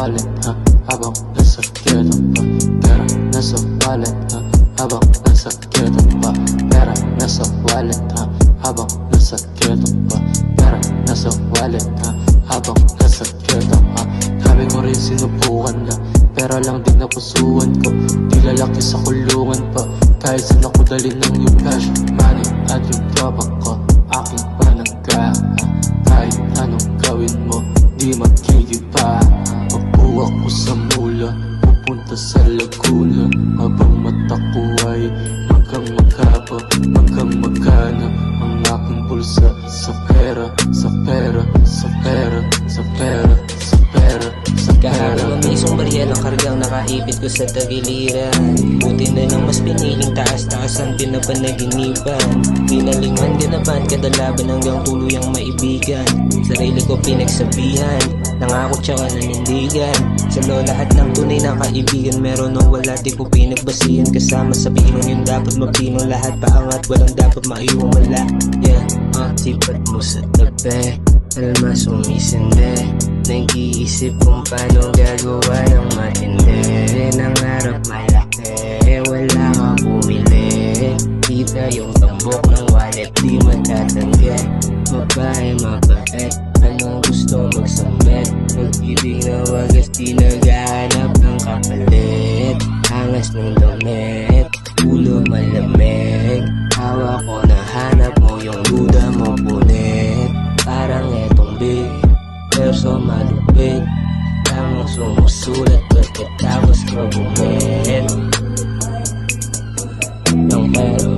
wallet habang nasa keto pa. Pera nasa wallet habang nasa keto pa. Pera nasa wallet habang nasa keto pa. Pera nasa wallet habang nasa keto pa. Dami ko rin sinubukan na, pera lang din napusuan ko. Di lalaki sa kulungan pa, kahit saan ako dali ng yung cash money at yung tropa ko. Aking panangga, kahit anong gawin mo, di magkigiba. Magbuwak ko sa mula, pupunta sa Laguna. Habang mata ko ay hanggang magkapa, hanggang magkana. Ang aking bulsa sa pera, sa pera, sa pera, sa pera, sa pera, sa pera. Kahit isang barya ng kargang nakaipit ko sa tagiliran. Buti na lang mas piniling taas-taasan pinapanaginipan. Pinalingan ganapan kada laban hanggang tuluyang maibigan. Sarili ko pinagsabihan, nangako tsaka nanindigan. Sa lahat ng tunay na kaibigan, meron o wala di ko pinagbasihan. Kasama sa pinong yung dapat magpinong, lahat paangat walang dapat maiwang wala. Yeah, sipat mo sa tabi, alma sumisindi. Nag-iisip kung paano gagawa ng matindi. Nangarap malaki, wala ka bumili. Kita yung tambok ng wallet, di matatanggi. Babae mabait, anong gusto magsambit. Pag-ibig na wagas, di naghahanap ng kapalit. Angas ng damit, ulo malamig. Hawak ko na hanap mo, yung duda mo punit. Parang etong big, verso malupit. Tamang sumusulat pagkatapos ko bumit. Ng pero,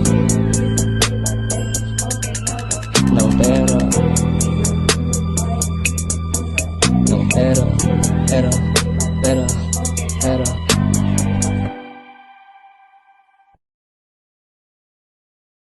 ng pero, ng pero, pero, pero, pero.